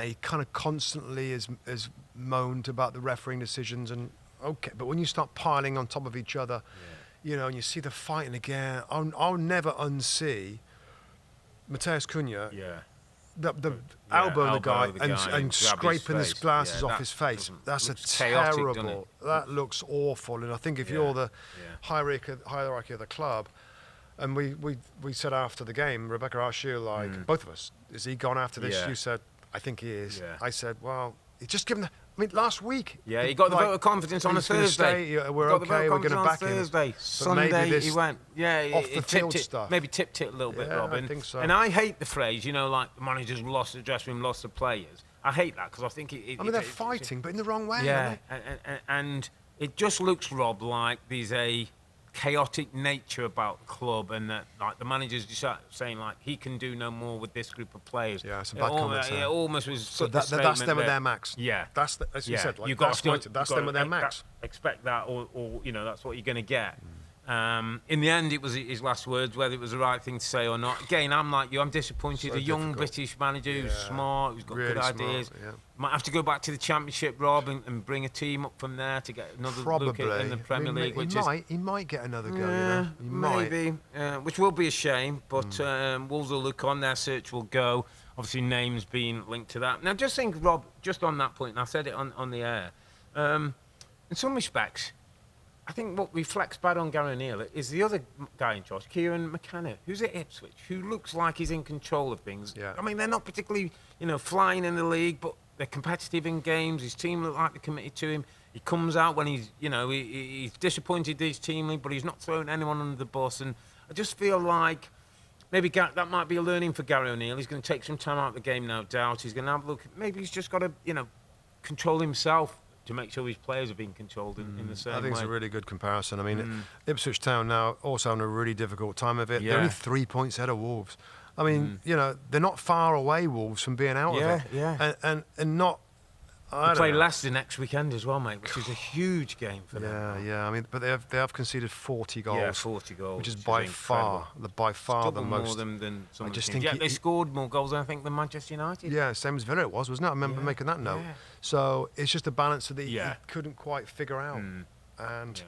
He kind of constantly is moaned about the refereeing decisions, and but when you start piling on top of each other, and you see the fighting again, I'll never unsee Mateus Cunha, the elbow the guy and scraping his glasses off his face. That's a terrible. That looks awful, and I think if you're the hierarchy of the club. And we said after the game, Rebecca asked you, both of us, is he gone after this? You said, I think he is. Yeah. I said, well, he just given last week. Yeah, he got the vote of confidence on a Thursday. We're okay, we're going to back him. Thursday. Sunday, he went. Yeah, off the field stuff. Maybe tipped it a little bit, Robin. I think so. And I hate the phrase, like the managers lost the dressing room, lost the players. I hate that because I think they're fighting, but in the wrong way. Yeah, and it just looks, Rob, like there's a chaotic nature about the club, and that the manager's just saying he can do no more with this group of players. Yeah, some bad comments. It almost was. So that's them at their max. Yeah, that's as you said. That's them at their max. Expect that, or that's what you're going to get. In the end, it was his last words, whether it was the right thing to say or not. Again, I'm like you. I'm disappointed. A young British manager who's smart, who's got really good ideas. Might have to go back to the Championship, Rob, and bring a team up from there to get another look in the Premier League. He might get another go. He maybe, which will be a shame. But Wolves will look on. Their search will go. Obviously, names being linked to that. Now, just think, Rob, just on that point, and I said it on the air. In some respects, I think what reflects bad on Gary O'Neill is the other guy in charge, Kieran McKenna, who's at Ipswich, who looks like he's in control of things. Yeah. I mean, they're not particularly, flying in the league, but they're competitive in games. His team look like they're committed to him. He comes out when he's, he's disappointed his team, but he's not throwing anyone under the bus. And I just feel like maybe that might be a learning for Gary O'Neill. He's going to take some time out of the game, no doubt. He's going to have a look. Maybe he's just got to, control himself to make sure his players are being controlled in the same way. I think it's a really good comparison. I mean, Ipswich Town now also having a really difficult time of it. They're only 3 points ahead of Wolves. I mean, they're not far away, Wolves, from being out of it. Yeah. And not. They play Leicester next weekend as well, mate, which is a huge game for them. Yeah. I mean, but they have conceded 40 goals. Yeah, 40 goals, which is by far the most. More than some of the just teams. think they scored more goals, I think, than Manchester United. Yeah, same as Villa it was, wasn't it? I remember making that note. Yeah. So it's just a balance that he couldn't quite figure out, and.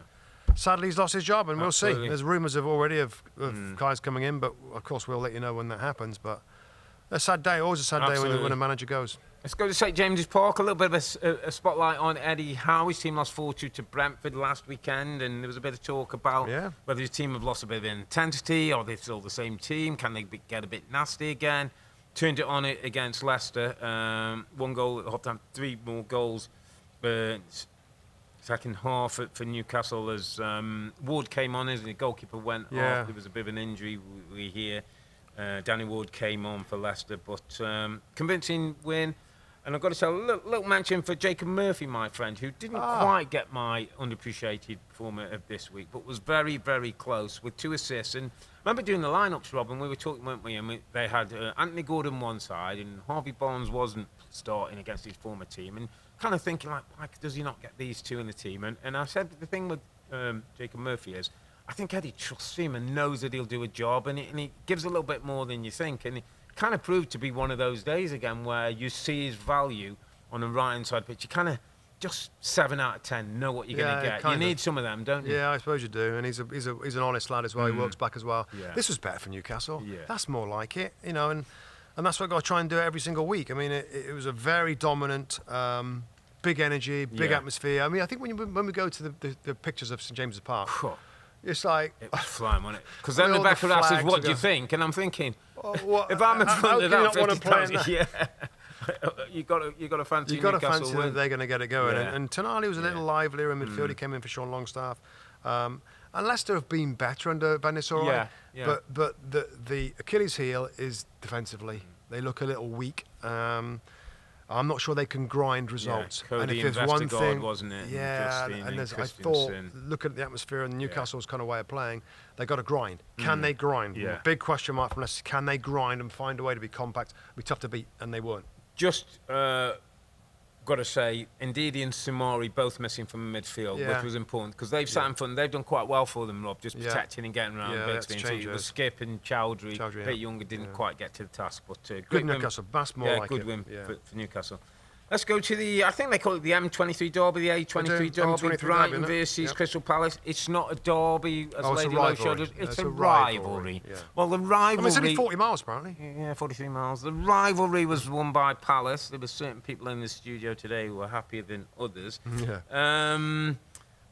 Sadly, he's lost his job, and we'll see. There's rumours of guys coming in, but of course we'll let you know when that happens. But a sad day, always a sad day when a manager goes. Let's go to St James's Park. A little bit of a spotlight on Eddie Howe. His team lost 4-2 to Brentford last weekend, and there was a bit of talk about whether his team have lost a bit of intensity, or they're still the same team. Can they get a bit nasty again? Turned it on against Leicester. 1 goal at half-time, 3 more goals. Second half for Newcastle as Ward came on as the goalkeeper went off. There was a bit of an injury, we hear. Danny Ward came on for Leicester, but convincing win. And I've got to say, a little mention for Jacob Murphy, my friend, who didn't quite get my underappreciated performer of this week, but was very, very close with 2 assists. And I remember doing the lineups, Rob, and we were talking, weren't we? And they had Anthony Gordon one side, and Harvey Barnes wasn't starting against his former team. And kind of thinking, like, why does he not get these 2 in the team? And I said the thing with Jacob Murphy is, I think Eddie trusts him and knows that he'll do a job, and he gives a little bit more than you think. And it kind of proved to be one of those days again where you see his value on the right-hand side pitch. You kind of just 7 out of 10 know what you're going to get. You need some of them, don't you? Yeah, I suppose you do. And he's an honest lad as well. He works back as well. Yeah. This was better for Newcastle. Yeah. That's more like it, and that's what I've got to try and do every single week. I mean, it was a very dominant. Big energy, big atmosphere. I mean, I think when we go to the pictures of St James's Park, it's like... It was flying, wasn't it? Because then Rebecca asks, what do you think? And I'm thinking, if I'm in front of that 50,000, you've got to fancy Newcastle that they're going to get it going. Yeah. And Tonali was a little livelier in midfield. He came in for Sean Longstaff. And Leicester have been better under Van Nistelrooy. But the Achilles heel is defensively. They look a little weak. I'm not sure they can grind results. And if there's one thing, wasn't it? Yeah, and I thought, looking at the atmosphere and Newcastle's kind of way of playing, they got to grind. Can they grind? Yeah. Big question mark from Leicester. Can they grind and find a way to be compact? It'll be tough to beat, and they weren't. Just got to say, Ndidi and Samari both missing from the midfield, which was important because they've sat in front. They've done quite well for them, Rob, just protecting and getting around. It was Skip and Chowdhury. A bit younger, didn't quite get to the task, but good Newcastle. That's more like good win for Newcastle. Let's go to I think they call it the M23 derby, the A23 derby, Brighton versus Crystal Palace. It's not a derby, as Lady Lowe showed us. It's a rivalry. Yeah. Well, the rivalry... I mean, it's only 40 miles, apparently. Yeah, 43 miles. The rivalry was won by Palace. There were certain people in the studio today who were happier than others. But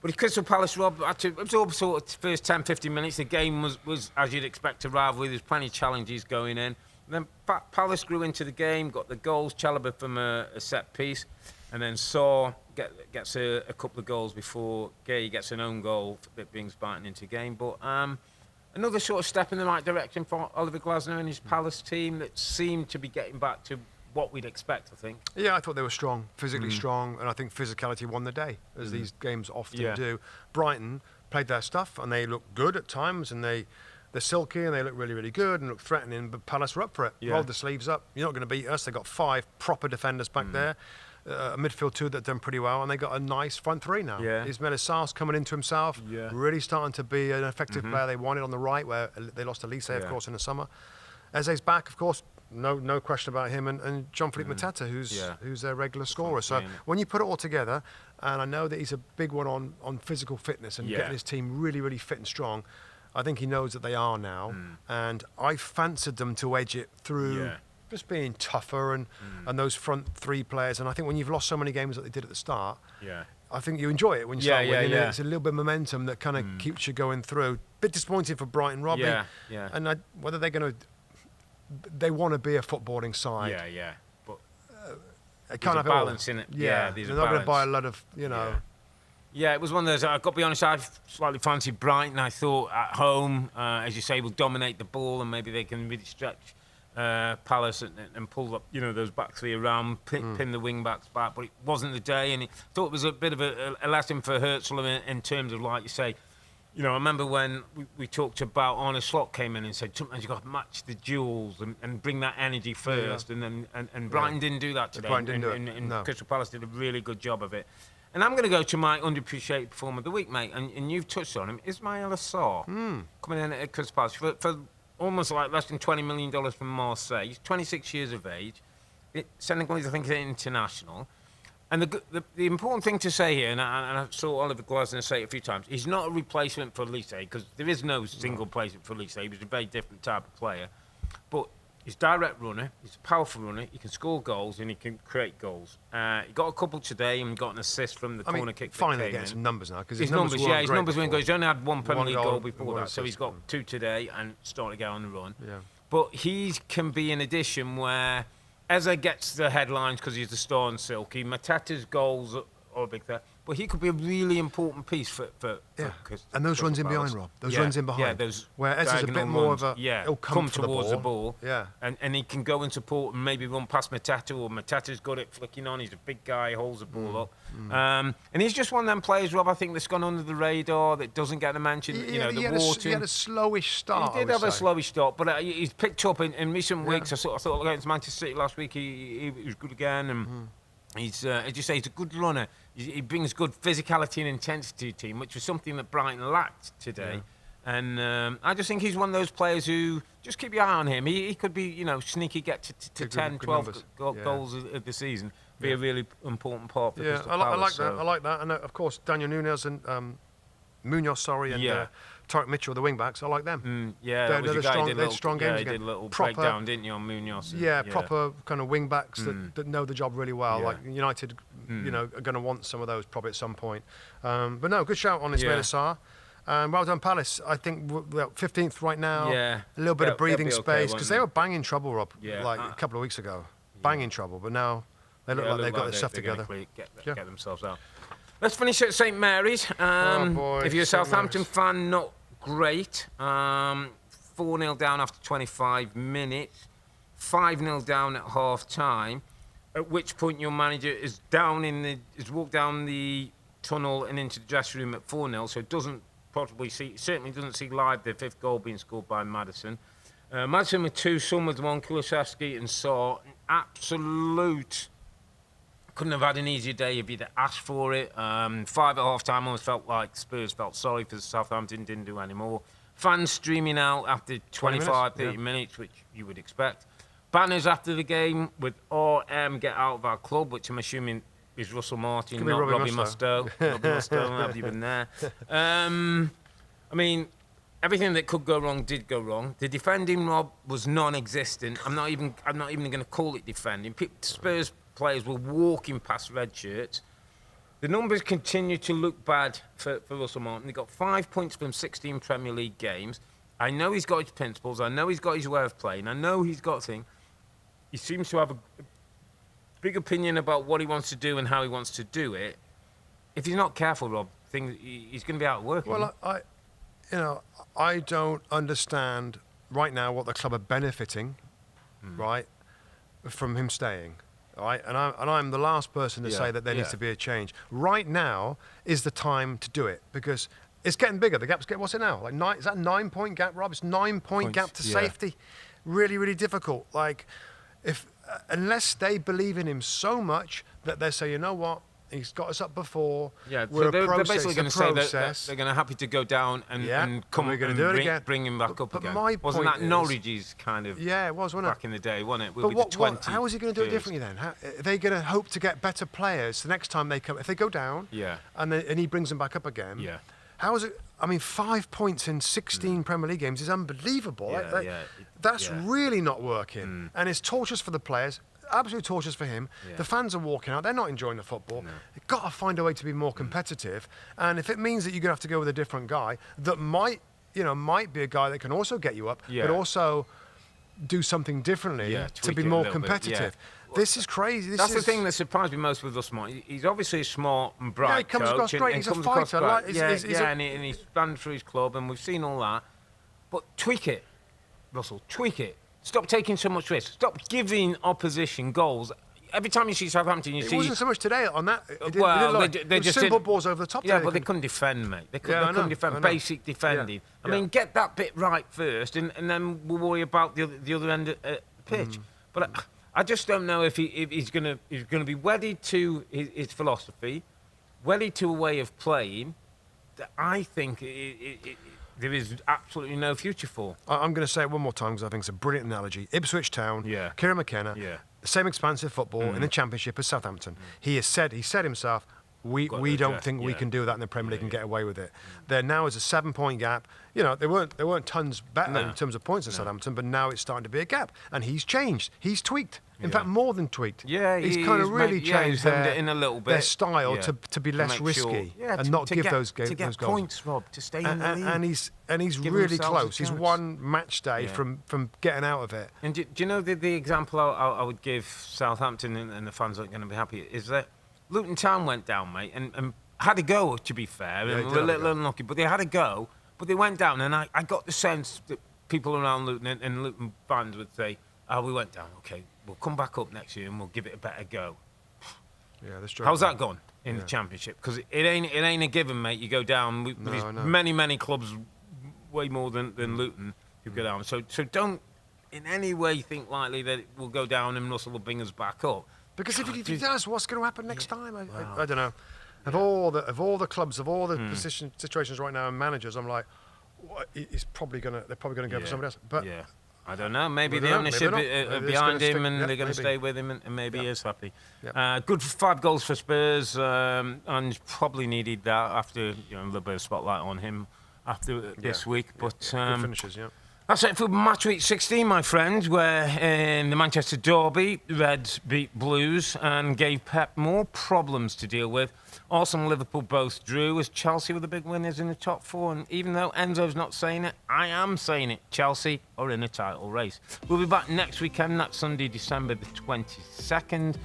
if Crystal Palace, Rob, it was all sort of first 10, 15 minutes. The game was as you'd expect, a rivalry. There's plenty of challenges going in. Then Palace grew into the game, got the goals, Chalobah from a set piece, and then Saw gets a couple of goals before Gay gets an own goal that brings Brighton into the game. But another sort of step in the right direction for Oliver Glasner and his Palace team that seemed to be getting back to what we'd expect, I think. Yeah, I thought they were strong, physically strong, and I think physicality won the day, as these games often do. Brighton played their stuff, and they looked good at times, and they're silky and they look really, really good and look threatening, but Palace were up for it. Rolled the sleeves up. You're not going to beat us. They've got 5 proper defenders back there, a midfield 2 that have done pretty well, and they got a nice front 3 now. Ismail Assar's coming into himself, really starting to be an effective player they wanted on the right, where they lost Elise, of course, in the summer. Eze's back, of course, no question about him, and Jean-Philippe Mateta, who's their regular scorer. So when you put it all together, and I know that he's a big one on physical fitness and getting his team really, really fit and strong, I think he knows that they are now, and I fancied them to edge it through just being tougher and those front 3 players. And I think when you've lost so many games that they did at the start, I think you enjoy it when you start winning. It's a little bit of momentum that kind of keeps you going through. Bit disappointing for Brighton, Robbie. And whether they're going to, they want to be a footballing side. But kind of balance in it. They're not going to buy a lot of, Yeah, it was one of those, I've got to be honest, I slightly fancied Brighton. I thought at home, as you say, will dominate the ball and maybe they can really stretch Palace and pull up, those back 3 around, pin the wing-backs back. But it wasn't the day, and I thought it was a bit of a lesson for Herzl in terms of, like you say, I remember when we talked about Arne Slot came in and said, sometimes you've got to match the duels and bring that energy first. Yeah. And Brighton didn't do that today. Brighton didn't do it. No. Crystal Palace did a really good job of it. And I'm going to go to my underappreciated performer of the week, mate. And you've touched on him, Ismail Assar, coming in at Crystal Palace for almost like less than $20 million from Marseille. He's 26 years of age. Senegalese, I think, is international. And the important thing to say here, and I saw Oliver Glasner say it a few times, he's not a replacement for Elise, because there is no single replacement for Elise. He was a very different type of player. But he's a direct runner, he's a powerful runner, he can score goals and he can create goals. He got a couple today and got an assist from the corner kick. Finally getting some numbers now, because his numbers weren't his great numbers weren't before. good. He's only had one Premier League goal before one that, assist. so he's got 2 today and starting to get on the run. Yeah. But he can be an addition where Eze gets the headlines because he's the star and silky. Matata's goals are a big thing. But he could be a really important piece for and those runs in behind, Rob. Those runs in behind. Yeah, those where Eze's a bit more of a... He'll come towards the ball. Yeah. And he can go and support and maybe run past Matata, or Matata's got it flicking on. He's a big guy, holds the ball up. And he's just one of them players, Rob, I think, that's gone under the radar, that doesn't get the mention. He had a slowish start. He did have a slowish start, but he's picked up in recent weeks. I thought against Manchester City last week, he was good again. And he's, as you say, he's a good runner. He brings good physicality and intensity to the team, which was something that Brighton lacked today. Yeah. And I just think he's one of those players who, just keep your eye on him. He could be, sneaky, get to 10, 12 goals of the season. Be a really important part for Crystal Palace. I like that. And of course, Daniel Munoz and Tarek Mitchell, the wing backs. I like them. They're strong games. He did a little breakdown, didn't you, on Munoz? Proper kind of wing backs that know the job really well. Like United, are going to want some of those probably at some point. But no, good shout on Ismail Assar. Well done, Palace. I think we're 15th right now. Yeah. A little bit of breathing space, because they they? were banging trouble, Rob. Yeah. Like a couple of weeks ago, banging trouble. But now they look like they've got their stuff together. Get themselves out. Let's finish at St Mary's. If you're a Southampton fan, not great. 4-0 down after 25 minutes. 5-0 down at half time. At which point your manager is walked down the tunnel and into the dressing room at 4-0, so certainly doesn't see live the 5th goal being scored by Maddison. Maddison with 2, Son with 1, Kulusevski and Sarr. Absolute. Couldn't have had an easier day if you'd asked for it. 5 at half-time, almost felt like Spurs felt sorry for Southampton, didn't do any more. Fans streaming out after 25, 30 minutes, which you would expect. Banners after the game with RM get out of our club, which I'm assuming is Russell Martin, not Robbie Mustoe. Robbie Mustoe, not even there. I mean, everything that could go wrong did go wrong. The defending, Rob, was non-existent. I'm not even going to call it defending. Spurs players were walking past red shirts. The numbers continue to look bad for Russell Martin. He got 5 points from 16 Premier League games. I know he's got his principles. I know he's got his way of playing. I know he's got things. He seems to have a big opinion about what he wants to do and how he wants to do it. If he's not careful, Rob, he's going to be out of work. Well, I don't understand right now what the club are benefiting, right, from him staying. All right, and I'm the last person to say that there needs to be a change. Right now is the time to do it, because it's getting bigger. The gap's getting, what's it now? Like 9? Is that 9-point gap, Rob? It's 9-point gap to safety. Really, really difficult. Like, unless they believe in him so much that they say, you know what, he's got us up before. Yeah, so they're basically going to say that they're going to happy to go down and come and bring him back up again. Wasn't that Norwich's kind of? Yeah, it was, wasn't it? Back in the day, wasn't it? But how is he going to do it differently then? Are they going to hope to get better players the next time they come? If they go down, and he brings them back up again, how is it? I mean, 5 points in 16 Premier League games is unbelievable. That's really not working, and it's torturous for the players. Absolute tortures for him. The fans are walking out. They're not enjoying the football. They've got to find a way to be more competitive. And if it means that you're going to have to go with a different guy that might be a guy that can also get you up, but also do something differently to be more competitive. This is crazy. That's the thing that surprised me most with Usman. He's obviously a smart and bright he comes across great. He's a fighter. And he's banned for his club, and we've seen all that. But tweak it, Russell. Tweak it. Stop taking so much risk. Stop giving opposition goals. every time you see Southampton, you see... It wasn't so much today on that. It they was just simple balls over the top. Yeah, today. but they couldn't defend, mate. They couldn't defend. I know. Basic defending. Yeah. I mean, get that bit right first, and then we'll worry about the other end of the pitch. But I just don't know if he's going to be wedded to his philosophy, wedded to a way of playing that I think there is absolutely no future for. I'm going to say it one more time because I think it's a brilliant analogy. Ipswich Town, Kieran McKenna, the same expansive football in the Championship as Southampton. He said himself, we don't think we can do that in the Premier League and get away with it. There now is a 7-point gap. You know, they weren't tons better in terms of points than Southampton, but now it's starting to be a gap. And he's changed. He's tweaked. In fact, more than tweaked. Yeah, he's kind of really changed their style to be less risky and not give those goals. To get points, Rob, to stay in the league. And he's really close. He's one match day from getting out of it. And do you know the example I would give Southampton and the fans aren't going to be happy is that Luton Town went down, mate, and had a go, to be fair. Yeah, and were a little unlucky, but they had a go. But they went down, and I got the sense that people around Luton and Luton fans would say, we went down, okay, we'll come back up next year and we'll give it a better go. Yeah, that's true. How's that gone in the Championship? Because it ain't a given, mate. You go down. There's many clubs, way more than Luton, who go down. So don't in any way think lightly that it will go down and Russell will bring us back up. Because if he does, what's going to happen next time? I don't know. Of all the clubs, of all the situations right now and managers, I'm like, they're probably going to go for somebody else. But I don't know. Maybe the ownership are behind him and they're going to stay with him and maybe he is happy. Yep. Good 5 goals for Spurs and probably needed that after a little bit of spotlight on him after this week. But good finishes, that's it for Matchweek 16, my friends, where in the Manchester derby, Reds beat Blues and gave Pep more problems to deal with. Arsenal and Liverpool both drew, as Chelsea were the big winners in the top 4. And even though Enzo's not saying it, I am saying it. Chelsea are in a title race. We'll be back next weekend, that's Sunday, December the 22nd,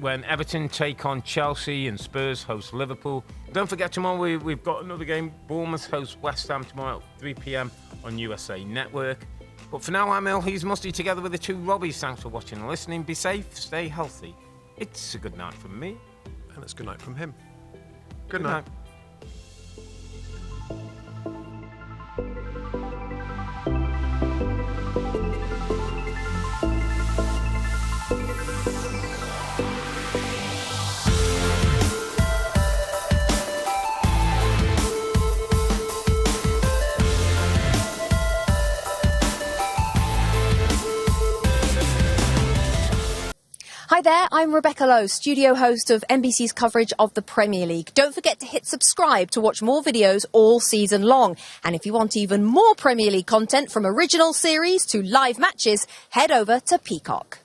when Everton take on Chelsea and Spurs host Liverpool. Don't forget, tomorrow we've got another game. Bournemouth host West Ham tomorrow at 3 p.m. on USA Network. But for now, I'm Earle. He's Mustoe, together with the 2 Robbies. Thanks for watching and listening. Be safe, stay healthy. It's a good night from me. And it's good night from him. Good night. Hi there, I'm Rebecca Lowe, studio host of NBC's coverage of the Premier League. Don't forget to hit subscribe to watch more videos all season long. And if you want even more Premier League content, from original series to live matches, head over to Peacock.